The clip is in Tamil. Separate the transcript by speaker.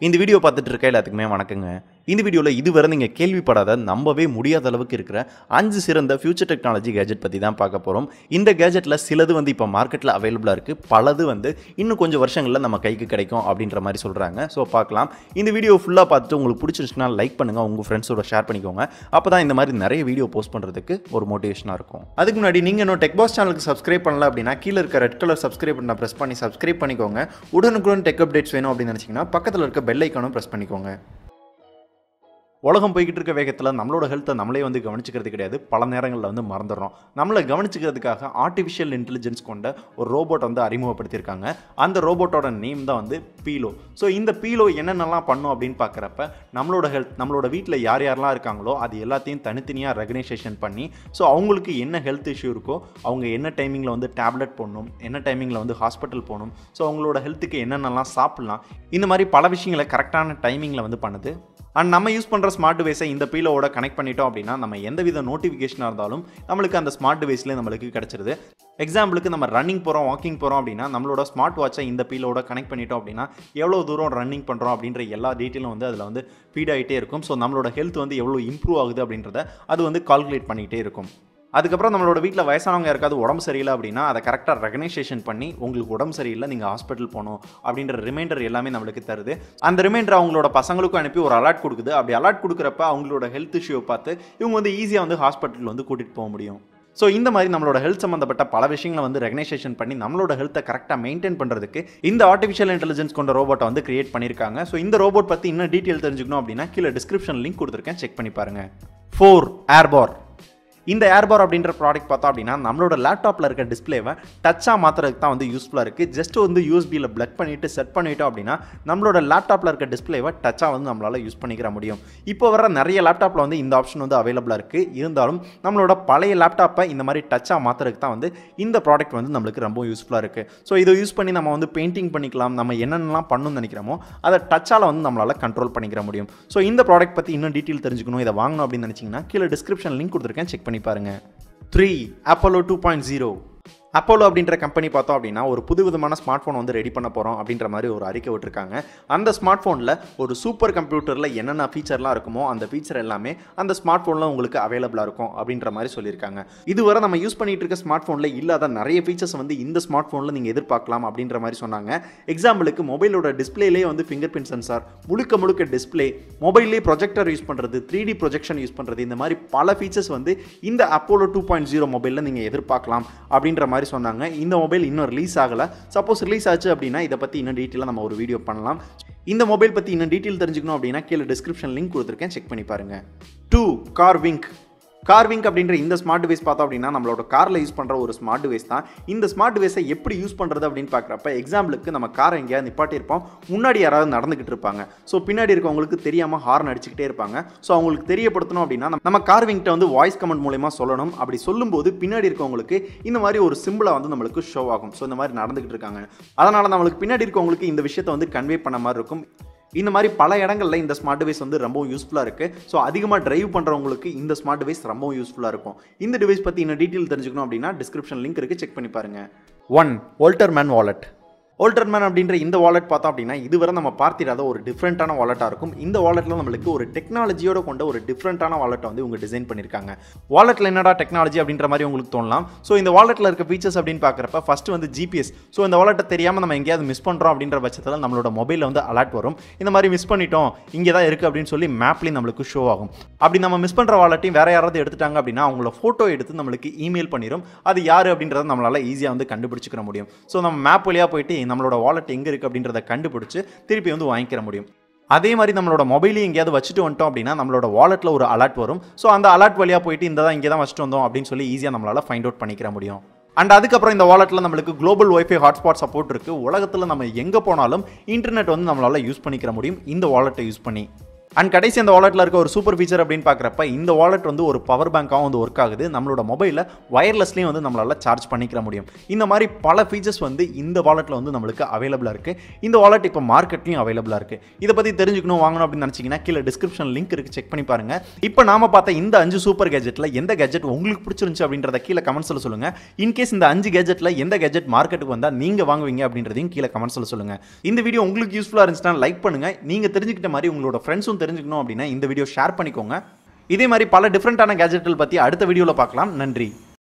Speaker 1: இந்த வீடியோ பார்த்துட்டு இருக்க எல்லாத்துக்குமே வணக்கங்க. இந்த வீடியோவில் இதுவரை நீங்கள் கேள்விப்படாத நம்பவே முடியாத அளவுக்கு இருக்கிற 5 சிறந்த ஃபியூச்சர் டெக்னாலஜி கேஜெட் பற்றி தான் பார்க்க போகிறோம். இந்த கேஜெட்டில் சிலது இப்போ மார்க்கெட்டில் அவைலபிளாக இருக்குது, பலது இன்னும் கொஞ்சம் வருஷங்களில் நம்ம கைக்கு கிடைக்கும் அப்படின்ற மாதிரி சொல்கிறாங்க. ஸோ பார்க்கலாம். இந்த வீடியோ ஃபுல்லாக பார்த்துட்டு உங்களுக்கு பிடிச்சிருச்சுன்னா லைக் பண்ணுங்கள், உங்கள் ஃப்ரெண்ட்ஸோட ஷேர் பண்ணிக்கோங்க. அப்போ தான் இந்த மாதிரி நிறைய வீடியோ போஸ்ட் பண்ணுறதுக்கு ஒரு மோட்டிவேஷனாக இருக்கும். அதுக்கு முன்னாடி நீங்கள் இன்னும் டெக்பாஸ் சேனலுக்கு சப்ஸ்கிரைப் பண்ணல அப்படின்னா கீழே இருக்க ரெட் கலர் சப்ஸ்கிரைப் பண்ண ப்ரெஸ் பண்ணி சப்ஸ்கிரைப் பண்ணிக்கோங்க. உடனுக்குடன் டெக் அப்டேட்ஸ் வேணும் அப்படின்னு நினச்சிங்கன்னா பக்கத்தில் இருக்க பெல் ஐக்கானும் ப்ரெஸ் பண்ணிக்கோங்க. உலகம் போய்கிட்டு இருக்க வேகத்தில் நம்மளோட ஹெல்த்தை நம்மளே கவனிச்சிக்கிறது கிடையாது. பல நேரங்களில் மறந்துடுறோம். நம்மளை கவனிச்சிக்கிறதுக்காக ஆர்டிஃபிஷியல் இன்டெலிஜென்ஸ் கொண்ட ஒரு ரோபோட் அறிமுகப்படுத்தியிருக்காங்க. அந்த ரோபோட்டோட நேம் தான் பீலோ. ஸோ இந்த பீலோ என்னென்னலாம் பண்ணும் அப்படின்னு பார்க்குறப்ப நம்மளோட ஹெல்த், நம்மளோட வீட்டில் யார் யாரெல்லாம் இருக்காங்களோ அது எல்லாத்தையும் தனித்தனியாக ரெகனைசேஷன் பண்ணி, ஸோ அவங்களுக்கு என்ன ஹெல்த் இஷ்யூ இருக்கோ, அவங்க என்ன டைமிங்கில் டேப்லெட் போடணும், என்ன டைமிங்கில் ஹாஸ்பிட்டல் போகணும், ஸோ அவங்களோட ஹெல்த்துக்கு என்னென்னலாம் சாப்பிட்லாம், இந்த மாதிரி பல விஷயங்களை கரெக்டான டைமிங்கில் பண்ணுது. அண்ட் நம்ம யூஸ் பண்ணுற ஸ்மார்ட் டிவைஸை இந்த பீலோவோட கனெக்ட் பண்ணிட்டோம் அப்படின்னா நம்ம எந்தவித நோட்டிஃபிகேஷனாக இருந்தாலும் நம்மளுக்கு அந்த ஸ்மார்ட் டிவைஸ்லேயே நம்மளுக்கு கிடச்சிருது. எக்ஸாம்பிளுக்கு நம்ம ரன்னிங் போகிறோம், வாக்கிங் போகிறோம் அப்படின்னா நம்மளோட ஸ்மார்ட் வாட்சை இந்த பீலோட கனெக்ட் பண்ணிட்டோம் அப்படின்னா எவ்வளோ தூரம் ரன்னிங் பண்ணுறோம் அப்படின்ற எல்லா டீட்டெயிலும் அதில் ஃபீட் ஆகிட்டே இருக்கும். ஸோ நம்மளோட ஹெல்த் எவ்வளோ இம்ப்ரூவ் ஆகுது அப்படின்றத அது கால்குலேட் பண்ணிகிட்டே இருக்கும். அதுக்கப்புறம் நம்மளோட வீட்டில் வயசானவங்க யாருக்காவது உடம்பு சரியில்லை அப்படின்னா அதை கரெக்டாக ரெகனைசேஷன் பண்ணி உங்களுக்கு உடம்பு சரியில்லை, நீங்கள் ஹாஸ்பிட்டல் போகணும் அப்படின்ற ரிமைண்டர் எல்லாமே நம்மளுக்கு தருது. அந்த ரிமைண்டர் அவங்களோட பசங்களுக்கும் அனுப்பி ஒரு அலர்ட் கொடுக்குது. அப்படி அலர்ட் கொடுக்குறப்ப அவங்களோட ஹெல்த் இஷ்யூவை பார்த்து இவங்க ஈஸியாக ஹாஸ்பிட்டல் கூட்டிகிட்டு போக முடியும். ஸோ இந்த மாதிரி நம்மளோட ஹெல்த் சம்மந்தப்பட்ட பல விஷயங்களை ரெகனைசேஷன் பண்ணி நம்மளோட ஹெல்த்தை கரெக்டாக மெயின்டைன் பண்ணுறதுக்கு இந்த ஆர்டிஃபிஷியல் இன்டெலிஜென்ஸ் கொண்ட ரோபோட்டை கிரியேட் பண்ணியிருக்காங்க. ஸோ இந்த ரோபோட் பற்றி இன்னும் டீட்டெயில் தெரிஞ்சுக்கணும் அப்படின்னா கீழே டிஸ்கிரிப்ஷன் லிங்க் கொடுத்துருக்கேன், செக் பண்ணி பாருங்கள். 4 ஏர்பார். இந்த ஏர்பார் அப்படின்ற ப்ராடக்ட் பார்த்தோம் அப்படின்னா நம்மளோட லேப்டாப்பில் இருக்க டிஸ்பிளேவை டச்சாக மாற்றுறதுக்கு தான் யூஸ்ஃபுல்லாக இருக்குது. ஜஸ்ட் யூஎஸ்பியில் ப்ளக் பண்ணிவிட்டு செட் பண்ணிட்டோம் அப்படின்னா நம்மளோட லேப்டாப்பில் இருக்க டிஸ்பிளேவை டச்சாக நம்மளால் யூஸ் பண்ணிக்கிற முடியும். இப்போ வர நிறைய லேப்டாப்பில் இந்த ஆப்ஷன் அவைலபிளாக இருக்குது. இருந்தாலும் நம்மளோட பழைய லேப்டாப்பை இந்த மாதிரி டச்சாக மாற்றுறதுக்கு தான் இந்த ப்ராடக்ட் நம்மளுக்கு ரொம்ப யூஸ்ஃபுல்லாக இருக்குது. ஸோ இதை யூஸ் பண்ணி நம்ம பெயிண்டிங் பண்ணிக்கலாம், நம்ம என்னென்னலாம் பண்ணணும்னு நினைக்கிறோமோ அதை டச்சால் நம்மளால் கண்ட்ரோல் பண்ணிக்கிற முடியும். ஸோ இந்த ப்ராடக்ட் பற்றி இன்னும் டீட்டெயில் தெரிஞ்சுக்கணும், இதை வாங்கணும் அப்படின்னு நினச்சிங்கன்னா கீழே டிஸ்கிரிப்ஷன் லிங்க் கொடுத்துருக்கேன், செக் பண்ணி பாருங்க. 3 Apollo 2.0. அப்போலோ அப்படின்ற கம்பெனி பார்த்தோம் அப்படின்னா ஒரு புதுவிதமான ஸ்மார்ட் ஃபோன் ரெடி பண்ண போகிறோம் அப்படின்ற மாதிரி ஒரு அறிக்கை விட்டுருக்காங்க. அந்த ஸ்மார்ட் ஃபோனில் ஒரு சூப்பர் கம்ப்யூட்டரில் என்னென்ன ஃபீச்சர்லாம் இருக்குமோ அந்த ஃபீச்சர் எல்லாமே அந்த ஸ்மார்ட் ஃபோனில் உங்களுக்கு அவைலபிளாக இருக்கும் அப்படின்ற மாதிரி சொல்லியிருக்காங்க. இதுவரை நம்ம யூஸ் பண்ணிட்டு இருக்க ஸ்மார்ட் ஃபோனில் இல்லாத நிறைய ஃபீச்சர்ஸ் இந்த ஸ்மார்ட் ஃபோனில் நீங்கள் எதிர்பார்க்கலாம் அப்படின்ற மாதிரி சொன்னாங்க. எக்ஸாம்பிளுக்கு மொபைலோட டிஸ்பிளேலேயே ஃபிங்கர் பிரிண்ட் சென்சார், முழுக்க டிஸ்பிளே, மொபைல்லே ப்ரொஜெக்டர் யூஸ் பண்ணுறது, 3D ப்ரொஜெக்ஷன் யூஸ் பண்ணுறது, இந்த மாதிரி பல ஃபீச்சர்ஸ் இந்த அப்போலோ 2.0 மொபைலில் நீங்கள் எதிர்பார்க்கலாம் அப்படின்ற மாதிரி சொன்னாங்க. இந்த மொபைல் இன்னும் ரிலீஸ் ஆகல. சப்போஸ் ரிலீஸ் ஆச்சு அப்படின்னா இதை பற்றி இன்னும் டீட்டெயிலாக நம்ம ஒரு வீடியோ பண்ணலாம். இந்த மொபைல் பற்றி இன்னும் டீட்டெயில் தெரிஞ்சுக்கணும் அப்படின்னா கீழே டிஸ்கிரிப்ஷன் லிங்க் கொடுத்துருக்கேன், செக் பண்ணி பாருங்க. 2 கார்விங்க். கார்விங்க் அப்படின்ற இந்த ஸ்மார்ட் டிவைஸ் பார்த்தோம் அப்படின்னா நம்மளோட காரில் யூஸ் பண்ணுற ஒரு ஸ்மார்ட் டிவைஸ் தான். இந்த ஸ்மார்ட் டிவைஸை எப்படி யூஸ் பண்ணுறது அப்படின்னு பார்க்குறப்ப எக்ஸாம்பிளுக்கு நம்ம காரை எங்கேயாவது நிப்பாட்டியிருப்போம், முன்னாடி யாராவது நடந்துகிட்டு இருப்பாங்க. ஸோ பின்னாடி இருக்கவங்களுக்கு தெரியாமல் ஹார்ன் அடிச்சுக்கிட்டே இருப்பாங்க. ஸோ அவங்களுக்கு தெரியப்படுத்தணும் அப்படின்னா நம்ம கார்விங்கிட்ட வாய்ஸ் கமெண்ட் மூலமா சொல்லணும். அப்படி சொல்லும்போது பின்னாடி இருக்கவங்களுக்கு இந்த மாதிரி ஒரு சிம்பிளை நம்மளுக்கு ஷோ ஆகும். ஸோ இந்த மாதிரி நடந்துகிட்டு இருக்காங்க, அதனால் நம்மளுக்கு பின்னாடி இருக்கவங்களுக்கு இந்த விஷயத்தை கன்வே பண்ண மாதிரி இருக்கும். இந்த மாதிரி பல இடங்களில் இந்த ஸ்மார்ட் டிவைஸ் ரொம்ப யூஸ்ஃபுல்லாக இருக்குது. ஸோ அதிகமாக டிரைவ் பண்ணுறவங்களுக்கு இந்த ஸ்மார்ட் டிவைஸ் ரொம்ப யூஸ்ஃபுல்லாக இருக்கும். இந்த டிவைஸ் பற்றி இன்னும் டீட்டெயில் தெரிஞ்சுக்கணும் அப்படின்னா டிஸ்கிரிப்ஷன் லிங்க் இருக்குது, செக் பண்ணி பாருங்கள். 1 வோல்டர்மேன் வாலெட். வோல்டர்மேன் அப்படின்ற இந்த வாலெட் பார்த்தோம் அப்படின்னா இதுவரை நம்ம பார்த்திராத ஒரு டிஃப்ரெண்ட்டான வாலெட்டாக இருக்கும். இந்த வாலெட்டில் நம்மளுக்கு ஒரு டெக்னாலஜியோட கொண்ட ஒரு டிஃப்ரெண்ட்டான வாலெட்டை இவங்க டிசைன் பண்ணியிருக்காங்க. வாலெட்டில் என்னடா டெக்னாலஜி அப்படின்ற மாதிரி உங்களுக்கு தோணலாம். ஸோ இந்த வாலெட்டில் இருக்க ஃபீச்சர்ஸ் அப்படின்னு பார்க்குறப்ப ஃபஸ்ட்டு ஜிபிஎஸ். ஸோ இந்த வாலெட்டை தெரியாமல் நம்ம எங்கேயாவது மிஸ் பண்ணுறோம் அப்படின்ற பட்சத்தில் நம்மளோட மொபைலில் அலர்ட் வரும். இந்த மாதிரி மிஸ் பண்ணிட்டோம், இங்கே தான் இருக்குது அப்படின்னு சொல்லி மேப்லேயும் நம்மளுக்கு ஷோ ஆகும். அப்படி நம்ம மிஸ் பண்ணுற வாலெட்டையும் வேறு யாராவது எடுத்துட்டாங்க அப்படின்னா அவங்கள ஃபோட்டோ எடுத்து நம்மளுக்கு இமெயில் பண்ணிடும். அது யார் அப்படின்றத நம்மளால் ஈஸியாக கண்டுபிடிச்சிக்கிற முடியும். ஸோ நம்ம மேப் வழியாக போயிட்டு நம்மளோட வாலெட் எங்கே இருக்குது அப்படின்றத கண்டுபிடிச்சு திருப்பி வாங்கிக்கிற முடியும். அதே மாதிரி நம்மளோட மொபைலையும் எங்கேயாவது வச்சுட்டு வந்துட்டோம் அப்படின்னா நம்மளோட வாலெட்டில் ஒரு அலர்ட் வரும். ஸோ அந்த அலர்ட் வழியாக போயிட்டு இங்கே தான் வச்சுட்டு வந்தோம் அப்படின்னு சொல்லி ஈஸியாக நம்மளால் ஃபைண்ட் அவுட் பண்ணிக்கிற முடியும். அண்ட் அதுக்கப்புறம் இந்த வாலெட்டில் நம்மளுக்கு குளோபல் வைஃபை ஹாட்ஸ்பாட் சப்போர்ட் இருக்குது. உலகத்தில் நம்ம எங்கே போனாலும் இன்டர்நெட் நம்மளால் யூஸ் பண்ணிக்கிற முடியும் இந்த வாலெட்டை யூஸ் பண்ணி. அண்ட் கடைசி அந்த வாலெட்டில் இருக்க ஒரு சூப்பர் ஃபீச்சர் அப்படின்னு பார்க்குறப்ப இந்த வாலெட் வந்து ஒரு பவர் பேங்காகவும் வந்து ஒர்க் ஆகுது. நம்மளோட மொபைலில் வயர்லெஸ்லேயும் வந்து நம்மளால் சார்ஜ் பண்ணிக்கிற முடியும். இந்த மாதிரி பல ஃபீச்சர்ஸ் வந்து இந்த வாலெட்டில் வந்து நம்மளுக்கு அவைலபிளாக இருக்குது. இந்த வாலெட் இப்போ மார்க்கெட்லையும் அவைலபிளாக இருக்குது. இதை பற்றி தெரிஞ்சுக்கணும் வாங்கணும் அப்படின்னு நினச்சிங்கன்னா கீழே டிஸ்கிரிப்ஷன் லிங்க் இருக்குது, செக் பண்ணி பாருங்கள். இப்போ நாம பார்த்த இந்த 5 சூப்பர் கேஜெட்டில் எந்த கேஜெட் உங்களுக்கு பிடிச்சிருந்துச்சு அப்படின்றத கீழே கமெண்ட்ஸில் சொல்லுங்கள். இன்கேஸ் இந்த 5 கேஜெட்டில் எந்த கேஜெட் மார்க்கெட்டுக்கு வந்தால் நீங்கள் வாங்குவீங்க அப்படின்றதையும் கீழே கமெண்ட்ஸில் சொல்லுங்கள். இந்த வீடியோ உங்களுக்கு யூஸ்ஃபுல்லாக இருந்துச்சுன்னா லைக் பண்ணுங்கள். நீங்கள் தெரிஞ்சுக்கிட்ட மாதிரி உங்களோட ஃப்ரெண்ட்ஸும் தெரிஞ்சுக்கணும் அப்படின்னா இந்த வீடியோ ஷேர் பண்ணிக்கோங்க. இதே மாதிரி பல டிஃப்ரெண்டான கேஜெட்கள் பற்றி அடுத்த வீடியோவில் பார்க்கலாம். நன்றி.